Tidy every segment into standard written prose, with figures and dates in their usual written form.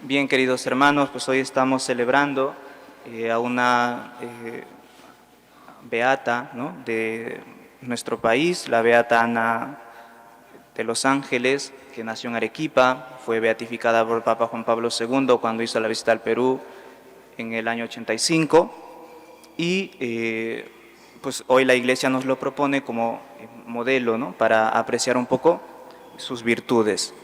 Bien, queridos hermanos, pues hoy estamos celebrando a una beata, ¿no?, de nuestro país, la beata Ana de los Ángeles, que nació en Arequipa, fue beatificada por el Papa Juan Pablo II cuando hizo la visita al Perú en el año 85 y pues hoy la Iglesia nos lo propone como modelo, ¿no?, para apreciar un poco sus virtudes.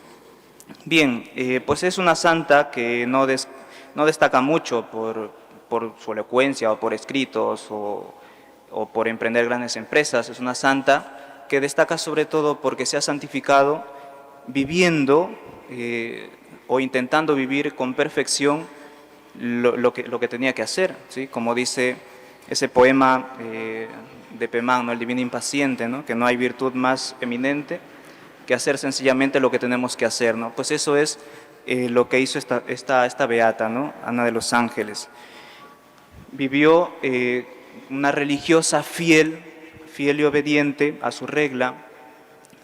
Bien, pues es una santa que no destaca mucho por su elocuencia o por escritos o por emprender grandes empresas. Es una santa que destaca sobre todo porque se ha santificado viviendo o intentando vivir con perfección lo que tenía que hacer, ¿sí? Como dice ese poema de Pemán, ¿no?, El divino impaciente, ¿no?, que no hay virtud más eminente que hacer sencillamente lo que tenemos que hacer, ¿no? Pues eso es lo que hizo esta beata, ¿no?, Ana de los Ángeles. Vivió una religiosa fiel y obediente a su regla,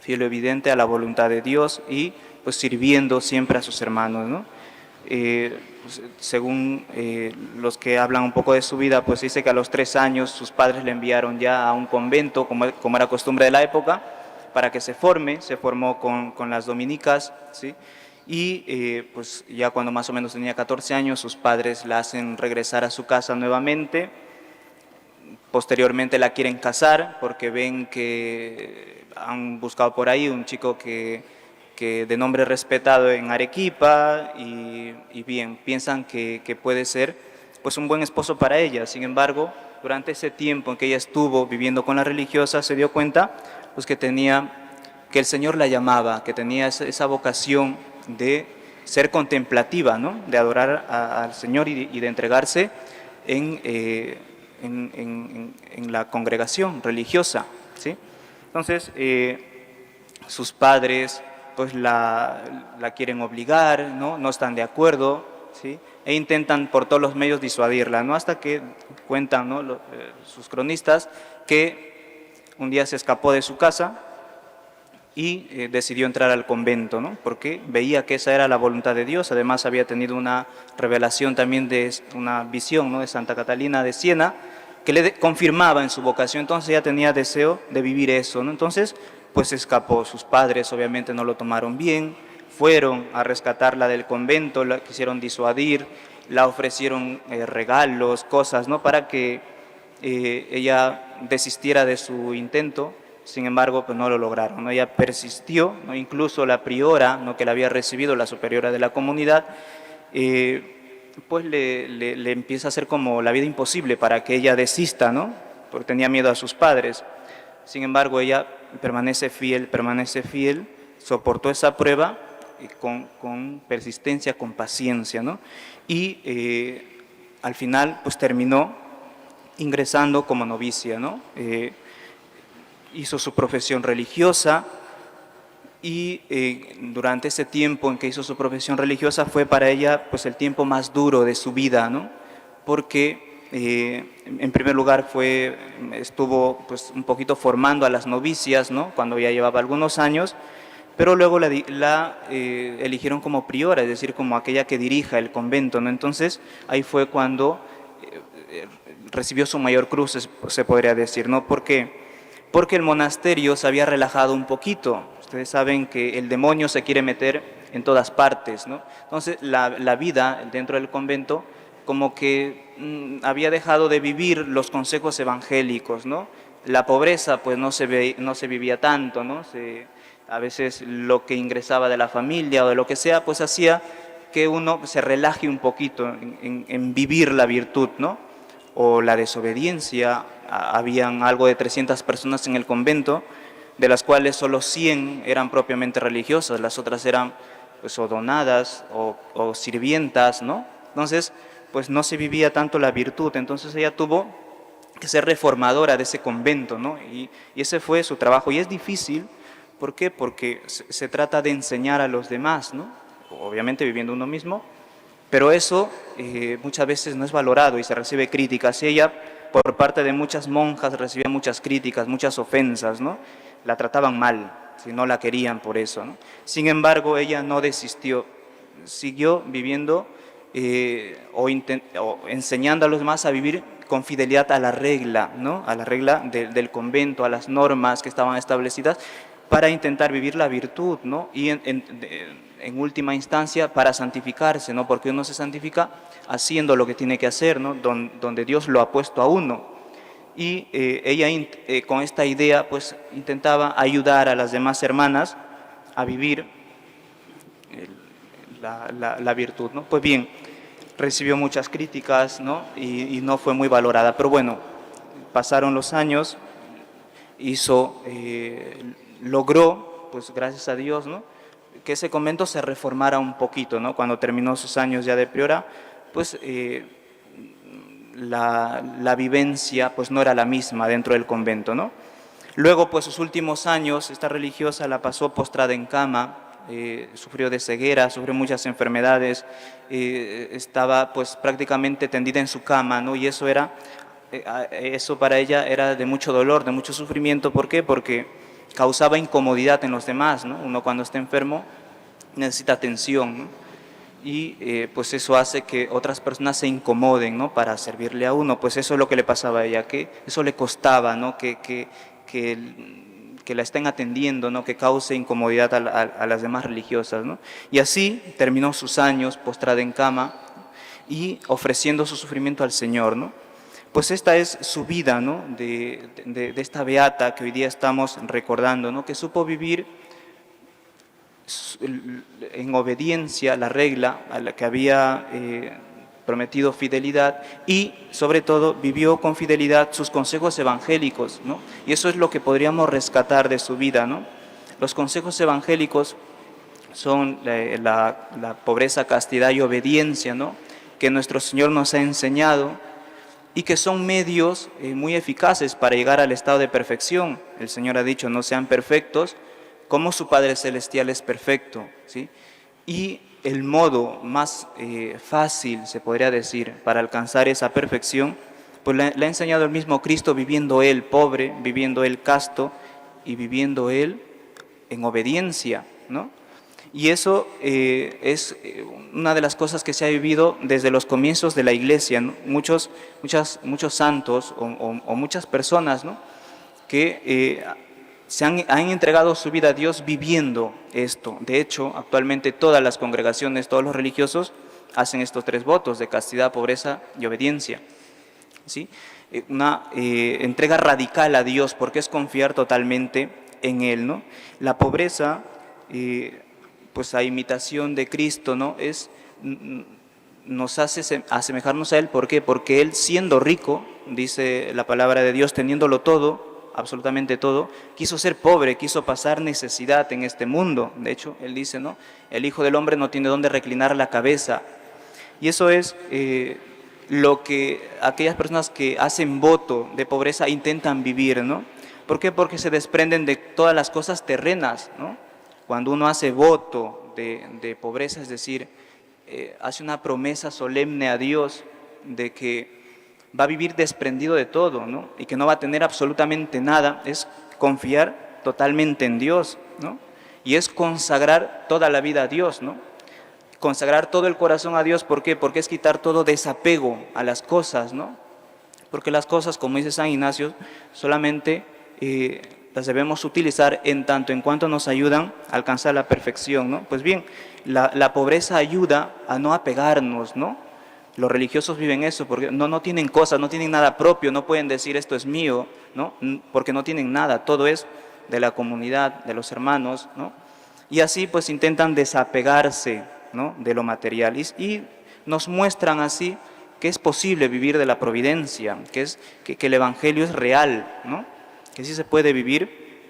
fiel y obediente a la voluntad de Dios y pues sirviendo siempre a sus hermanos, ¿no? Según los que hablan un poco de su vida, pues dice que a los 3 años sus padres le enviaron ya a un convento, como era costumbre de la época, para que se formó con las dominicas, ¿sí? Y pues ya cuando más o menos tenía 14 años, sus padres la hacen regresar a su casa nuevamente. Posteriormente la quieren casar porque ven que han buscado por ahí un chico que de nombre respetado en Arequipa y bien, piensan que puede ser pues un buen esposo para ella. Sin embargo, durante ese tiempo en que ella estuvo viviendo con la religiosa, se dio cuenta pues que el Señor la llamaba, que tenía esa vocación de ser contemplativa, ¿no?, de adorar al Señor y de entregarse en la congregación religiosa, ¿sí? Entonces, sus padres pues la quieren obligar, ¿no?, no están de acuerdo, ¿sí?, e intentan por todos los medios disuadirla, ¿no?, hasta que cuentan, ¿no?, sus cronistas que un día se escapó de su casa y decidió entrar al convento, ¿no?, porque veía que esa era la voluntad de Dios. Además había tenido una revelación también de una visión, ¿no?, de Santa Catalina de Siena, que le confirmaba en su vocación. Entonces ella tenía deseo de vivir eso, ¿no? Entonces pues escapó. Sus padres obviamente no lo tomaron bien, fueron a rescatarla del convento, la quisieron disuadir, la ofrecieron regalos, cosas, ¿no?, para que ella desistiera de su intento. Sin embargo, pues no lo lograron, ¿no? Ella persistió, ¿no? Incluso la priora, ¿no?, que la había recibido, la superiora de la comunidad, pues le empieza a hacer como la vida imposible para que ella desista, ¿no?, porque tenía miedo a sus padres. Sin embargo, ella permanece fiel, soportó esa prueba con persistencia, con paciencia, ¿no? Y al final, pues terminó ingresando como novicia, ¿no? Hizo su profesión religiosa y durante ese tiempo en que hizo su profesión religiosa fue para ella pues el tiempo más duro de su vida, ¿no? Porque en primer lugar estuvo pues un poquito formando a las novicias, ¿no?, cuando ya llevaba algunos años, pero luego la eligieron como priora, es decir, como aquella que dirija el convento, ¿no? Entonces ahí fue cuando recibió su mayor cruz, se podría decir, ¿no? ¿Por qué? Porque el monasterio se había relajado un poquito. Ustedes saben que el demonio se quiere meter en todas partes, ¿no? Entonces la vida dentro del convento como que había dejado de vivir los consejos evangélicos, ¿no? La pobreza pues no se vivía tanto, ¿no? A veces lo que ingresaba de la familia o de lo que sea, pues hacía que uno se relaje un poquito en vivir la virtud, ¿no? O la desobediencia. Habían algo de 300 personas en el convento, de las cuales solo 100 eran propiamente religiosas, las otras eran pues o donadas o sirvientas, ¿no? Entonces, pues no se vivía tanto la virtud. Entonces ella tuvo que ser reformadora de ese convento, ¿no? Y ese fue su trabajo. Y es difícil, ¿por qué? Porque se trata de enseñar a los demás, ¿no? Obviamente viviendo uno mismo, pero eso muchas veces no es valorado y se recibe críticas. Y ella, por parte de muchas monjas, recibía muchas críticas, muchas ofensas, ¿no? La trataban mal, si no la querían por eso, ¿no? Sin embargo, ella no desistió siguió viviendo o enseñando a los demás a vivir con fidelidad a la regla, ¿no? A la regla del convento, a las normas que estaban establecidas, para intentar vivir la virtud, ¿no? Y en última instancia para santificarse, ¿no? Porque uno se santifica haciendo lo que tiene que hacer, ¿no? Donde Dios lo ha puesto a uno. Y ella con esta idea pues intentaba ayudar a las demás hermanas a vivir la virtud, ¿no? Pues bien, recibió muchas críticas, ¿no? Y no fue muy valorada, pero bueno, pasaron los años, logró, pues gracias a Dios, ¿no? Que ese convento se reformara un poquito, ¿no? Cuando terminó sus años ya de priora, pues la vivencia pues no era la misma dentro del convento, ¿no? Luego, pues sus últimos años, esta religiosa la pasó postrada en cama, sufrió de ceguera, sufrió muchas enfermedades, estaba pues prácticamente tendida en su cama, ¿no? Y eso para ella era de mucho dolor, de mucho sufrimiento. ¿Por qué? Porque causaba incomodidad en los demás, ¿no? Uno cuando está enfermo necesita atención, ¿no? Y pues eso hace que otras personas se incomoden, ¿no? Para servirle a uno. Pues eso es lo que le pasaba a ella, que eso le costaba, ¿no? Que la estén atendiendo, ¿no? Que cause incomodidad a las demás religiosas, ¿no? Y así terminó sus años postrada en cama y ofreciendo su sufrimiento al Señor, ¿no? Pues esta es su vida, ¿no? De esta beata que hoy día estamos recordando, ¿no? Que supo vivir en obediencia a la regla a la que había prometido fidelidad, y sobre todo vivió con fidelidad sus consejos evangélicos, ¿no? Y eso es lo que podríamos rescatar de su vida, ¿no? Los consejos evangélicos son la pobreza, castidad y obediencia, ¿no? Que nuestro Señor nos ha enseñado y que son medios muy eficaces para llegar al estado de perfección. El Señor ha dicho: no sean perfectos como su Padre Celestial es perfecto, ¿sí? Y el modo más fácil, se podría decir, para alcanzar esa perfección, pues le ha enseñado el mismo Cristo, viviendo Él pobre, viviendo Él casto y viviendo Él en obediencia, ¿no? Y eso es una de las cosas que se ha vivido desde los comienzos de la Iglesia, ¿no? Muchos santos o muchas personas, ¿no? Que han entregado su vida a Dios viviendo esto. De hecho, actualmente todas las congregaciones, todos los religiosos hacen estos 3 votos de castidad, pobreza y obediencia, ¿sí? Una entrega radical a Dios, porque es confiar totalmente en Él, ¿no? La pobreza, pues a imitación de Cristo, ¿no? Nos hace asemejarnos a Él. ¿Por qué? Porque Él, siendo rico, dice la palabra de Dios, teniéndolo todo, absolutamente todo, quiso ser pobre, quiso pasar necesidad en este mundo. De hecho, Él dice, ¿no? El Hijo del Hombre no tiene dónde reclinar la cabeza. Y eso es lo que aquellas personas que hacen voto de pobreza intentan vivir, ¿no? ¿Por qué? Porque se desprenden de todas las cosas terrenas, ¿no? Cuando uno hace voto de pobreza, es decir, hace una promesa solemne a Dios de que va a vivir desprendido de todo, ¿no? Y que no va a tener absolutamente nada, es confiar totalmente en Dios, ¿no? Y es consagrar toda la vida a Dios, ¿no? Consagrar todo el corazón a Dios. ¿Por qué? Porque es quitar todo desapego a las cosas, ¿no? Porque las cosas, como dice San Ignacio, solamente las debemos utilizar en tanto en cuanto nos ayudan a alcanzar la perfección, ¿no? Pues bien, la pobreza ayuda a no apegarnos, ¿no? Los religiosos viven eso, porque no tienen cosas, no tienen nada propio, no pueden decir esto es mío, ¿no? Porque no tienen nada, todo es de la comunidad, de los hermanos, ¿no? Y así pues intentan desapegarse, ¿no? De lo material, y nos muestran así que es posible vivir de la providencia, que el Evangelio es real, ¿no? Que sí se puede vivir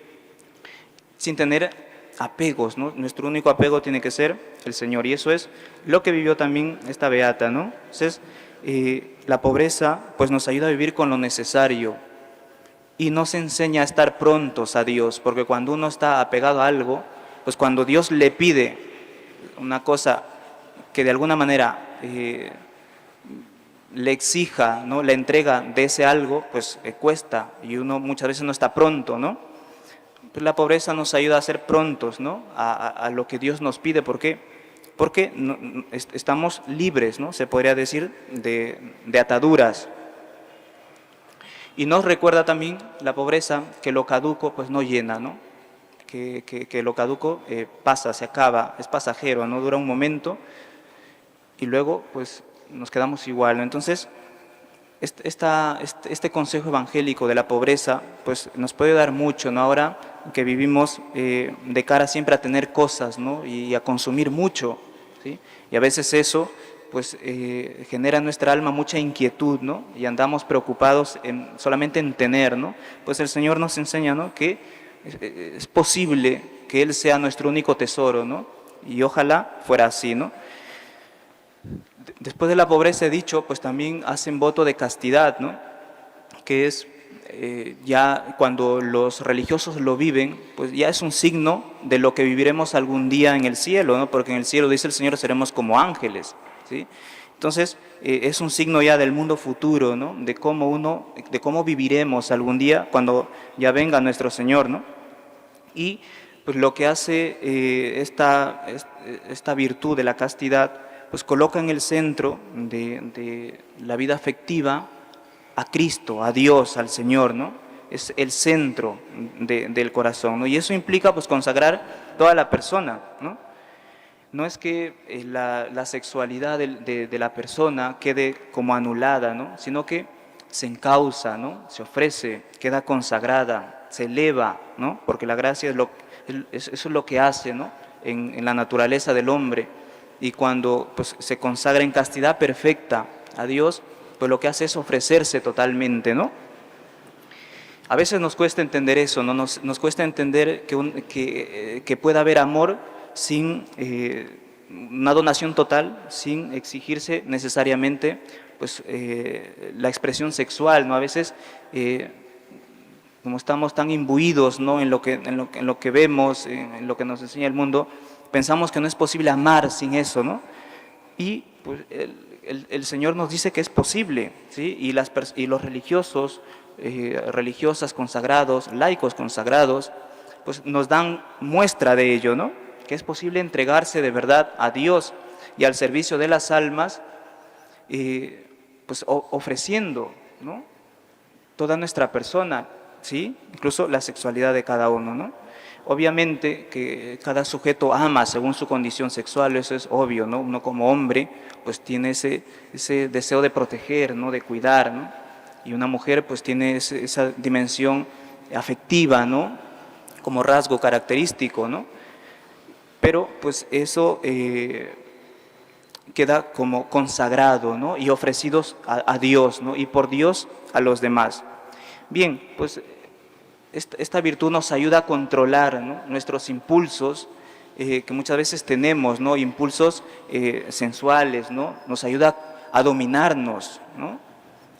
sin tener apegos, ¿no? Nuestro único apego tiene que ser el Señor, y eso es lo que vivió también esta beata, ¿no? Entonces, la pobreza pues nos ayuda a vivir con lo necesario y nos enseña a estar prontos a Dios, porque cuando uno está apegado a algo, pues cuando Dios le pide una cosa que de alguna manera le exija, ¿no? La entrega de ese algo, pues cuesta, y uno muchas veces no está pronto, ¿no? Pues la pobreza nos ayuda a ser prontos, ¿no? A lo que Dios nos pide. ¿Por qué? Porque estamos libres, ¿no? Se podría decir, de ataduras. Y nos recuerda también la pobreza que lo caduco pues no llena, ¿no? Que lo caduco pasa, se acaba, es pasajero, no dura un momento y luego pues nos quedamos igual, ¿no? Entonces, este consejo evangélico de la pobreza pues nos puede dar mucho, ¿no? Ahora que vivimos de cara siempre a tener cosas, ¿no? Y a consumir mucho, ¿sí? Y a veces eso pues genera en nuestra alma mucha inquietud, ¿no? Y andamos preocupados solamente en tener, ¿no? Pues el Señor nos enseña, ¿no? Que es posible que Él sea nuestro único tesoro, ¿no? Y ojalá fuera así, ¿no? Después de la pobreza, he dicho, pues también hacen voto de castidad, ¿no? Que es ya cuando los religiosos lo viven, pues ya es un signo de lo que viviremos algún día en el cielo, ¿no? Porque en el cielo, dice el Señor, seremos como ángeles, ¿sí? Entonces, es un signo ya del mundo futuro, ¿no? De cómo viviremos algún día cuando ya venga nuestro Señor, ¿no? Y pues lo que hace esta virtud de la castidad, pues coloca en el centro de la vida afectiva a Cristo, a Dios, al Señor, ¿no? Es el centro del corazón, ¿no? Y eso implica pues consagrar toda la persona, ¿no? No es que la sexualidad de la persona quede como anulada, ¿no? Sino que se encausa, ¿no? Se ofrece, queda consagrada, se eleva, ¿no? Porque la gracia eso es lo que hace, ¿no? En la naturaleza del hombre. Y cuando pues, se consagra en castidad perfecta a Dios, pues lo que hace es ofrecerse totalmente, ¿no? A veces nos cuesta entender eso, ¿no? Nos cuesta entender que pueda haber amor sin una donación total, sin exigirse necesariamente pues, la expresión sexual, ¿no? A veces, como estamos tan imbuidos, ¿no? en lo que vemos, en lo que nos enseña el mundo, pensamos que no es posible amar sin eso, ¿no? Y pues, el Señor nos dice que es posible, ¿sí? Y los religiosos, religiosas consagrados, laicos consagrados, pues nos dan muestra de ello, ¿no? Que es posible entregarse de verdad a Dios y al servicio de las almas, pues ofreciendo, ¿no? Toda nuestra persona, ¿sí? Incluso la sexualidad de cada uno, ¿no? Obviamente que cada sujeto ama según su condición sexual, eso es obvio, ¿no? Uno como hombre pues tiene ese deseo de proteger, ¿no? De cuidar, ¿no? Y una mujer pues tiene esa dimensión afectiva, ¿no? Como rasgo característico, ¿no? Pero pues eso queda como consagrado, ¿no? Y ofrecidos a Dios, ¿no? Y por Dios a los demás. Bien, pues esta virtud nos ayuda a controlar, ¿no? Nuestros impulsos que muchas veces tenemos, ¿no? Impulsos sensuales, ¿no? Nos ayuda a dominarnos, ¿no?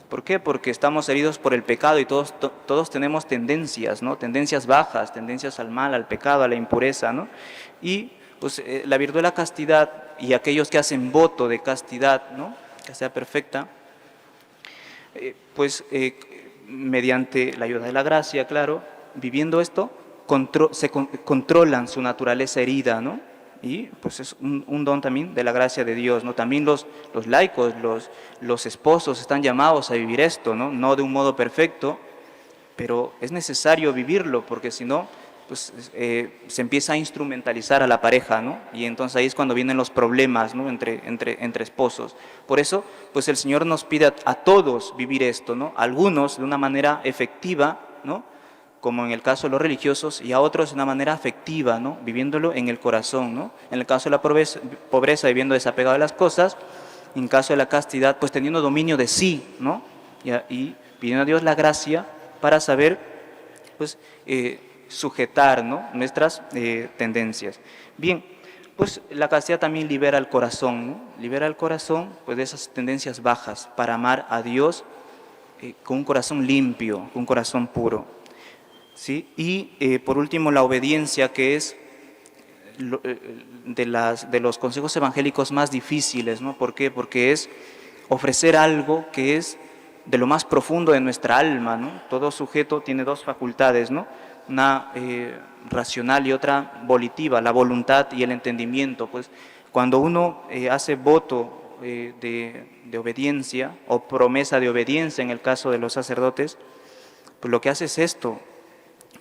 ¿Por qué? Porque estamos heridos por el pecado y todos tenemos tendencias, ¿no? Tendencias bajas, tendencias al mal, al pecado, a la impureza, ¿no? Y pues la virtud de la castidad y aquellos que hacen voto de castidad, ¿no? Que sea perfecta, pues mediante la ayuda de la gracia, claro, viviendo esto, controlan su naturaleza herida, ¿no? Y pues es un don también de la gracia de Dios, ¿no? También los laicos, los esposos están llamados a vivir esto, ¿no? No de un modo perfecto, pero es necesario vivirlo, porque si no, pues se empieza a instrumentalizar a la pareja, ¿no? Y entonces ahí es cuando vienen los problemas, ¿no? Entre esposos. Por eso, pues el Señor nos pide a todos vivir esto, ¿no? Algunos de una manera efectiva, ¿no? Como en el caso de los religiosos, y a otros de una manera afectiva, ¿no? Viviéndolo en el corazón, ¿no? En el caso de la pobreza viviendo desapegado de las cosas, en caso de la castidad, pues teniendo dominio de sí, ¿no? Y pidiendo a Dios la gracia para saber, pues, sujetar, ¿no? Nuestras tendencias. Bien, pues la castidad también libera el corazón, ¿no? Libera el corazón pues, de esas tendencias bajas para amar a Dios con un corazón limpio, con un corazón puro. ¿Sí? Y por último, la obediencia, que es de los consejos evangélicos más difíciles, ¿no? ¿Por qué? Porque es ofrecer algo que es de lo más profundo de nuestra alma, ¿no? Todo sujeto tiene dos facultades, ¿no? Una racional y otra volitiva, la voluntad y el entendimiento. Pues Cuando uno hace voto de obediencia o promesa de obediencia en el caso de los sacerdotes, pues lo que hace es esto,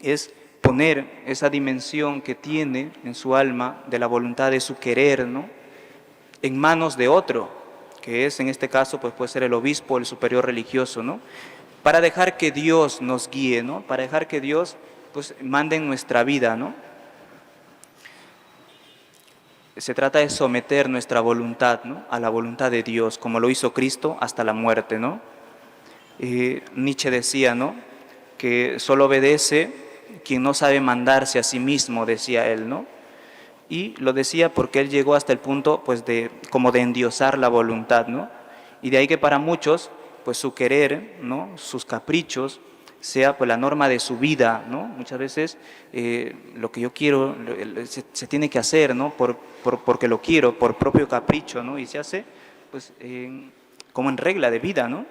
es poner esa dimensión que tiene en su alma de la voluntad de su querer, ¿no?, en manos de otro, que es en este caso pues puede ser el obispo, el superior religioso, ¿no?, para dejar que Dios nos guíe, ¿no?, para dejar que Dios pues mande en nuestra vida, ¿no? Se trata de someter nuestra voluntad, ¿no?, a la voluntad de Dios, como lo hizo Cristo hasta la muerte, ¿no? Nietzsche decía, ¿no?, que solo obedece quien no sabe mandarse a sí mismo, decía él, ¿no? Y lo decía porque él llegó hasta el punto pues como de endiosar la voluntad, ¿no? Y de ahí que para muchos pues su querer, ¿no?, sus caprichos sea pues la norma de su vida, ¿no? Muchas veces lo que yo quiero se tiene que hacer, ¿no?, porque lo quiero, por propio capricho, ¿no? Y se hace pues como en regla de vida, ¿no?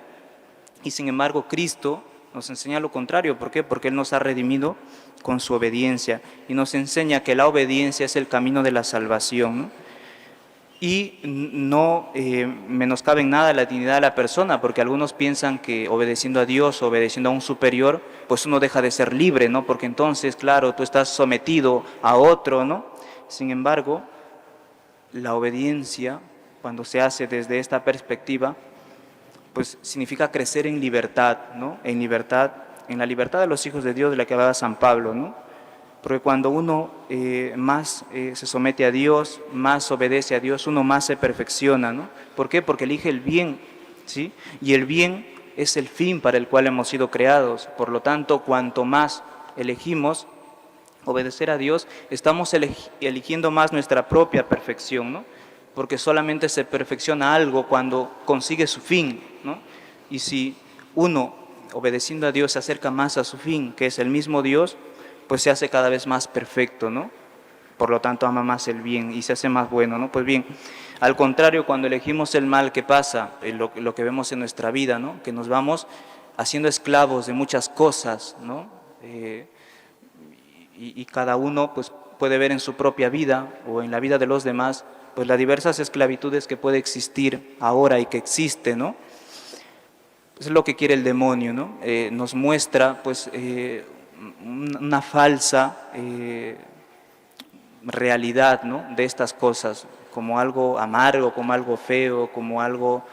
Y sin embargo Cristo nos enseña lo contrario. ¿Por qué? Porque Él nos ha redimido con su obediencia y nos enseña que la obediencia es el camino de la salvación, ¿no? Y no menoscabe en nada la dignidad de la persona, porque algunos piensan que obedeciendo a Dios, obedeciendo a un superior, pues uno deja de ser libre, ¿no? Porque entonces, claro, tú estás sometido a otro, ¿no? Sin embargo, la obediencia, cuando se hace desde esta perspectiva, pues significa crecer en libertad, ¿no? En libertad, en la libertad de los hijos de Dios, de la que hablaba San Pablo, ¿no? Porque cuando uno más se somete a Dios, más obedece a Dios, uno más se perfecciona, ¿no? ¿Por qué? Porque elige el bien, ¿sí? Y el bien es el fin para el cual hemos sido creados. Por lo tanto, cuanto más elegimos obedecer a Dios, estamos eligiendo más nuestra propia perfección, ¿no? Porque solamente se perfecciona algo cuando consigue su fin, ¿no? Y si uno, obedeciendo a Dios, se acerca más a su fin, que es el mismo Dios, pues se hace cada vez más perfecto, ¿no? Por lo tanto, ama más el bien y se hace más bueno, ¿no? Pues bien, al contrario, cuando elegimos el mal, ¿qué pasa? Lo que vemos en nuestra vida, ¿no? Que nos vamos haciendo esclavos de muchas cosas, ¿no? Y cada uno pues, puede ver en su propia vida o en la vida de los demás pues las diversas esclavitudes que puede existir ahora y que existe, ¿no? Pues es lo que quiere el demonio, ¿no? Nos muestra pues una falsa realidad, ¿no?, de estas cosas, como algo amargo, como algo feo, como algo...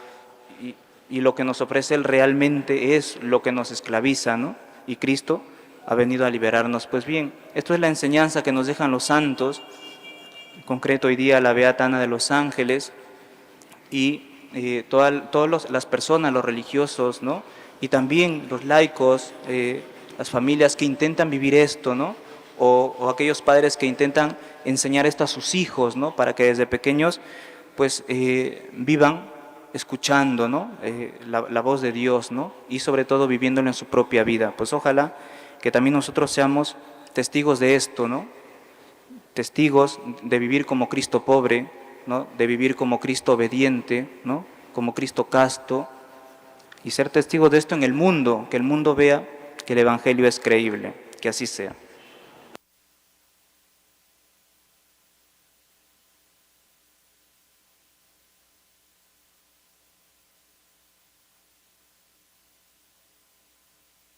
Y lo que nos ofrece Él realmente es lo que nos esclaviza, ¿no? Y Cristo ha venido a liberarnos. Pues bien, esto es la enseñanza que nos dejan los santos, en concreto hoy día la Beata Ana de los Ángeles, y todas las personas, los religiosos, ¿no?, y también los laicos, las familias que intentan vivir esto, ¿no?, o aquellos padres que intentan enseñar esto a sus hijos, ¿no?, para que desde pequeños pues vivan escuchando, ¿no?, la voz de Dios, ¿no?, y sobre todo viviéndolo en su propia vida. Pues ojalá que también nosotros seamos testigos de esto, ¿no?, testigos de vivir como Cristo pobre, ¿no?, de vivir como Cristo obediente, ¿no?, como Cristo casto, y ser testigos de esto en el mundo, que el mundo vea que el Evangelio es creíble. Que así sea.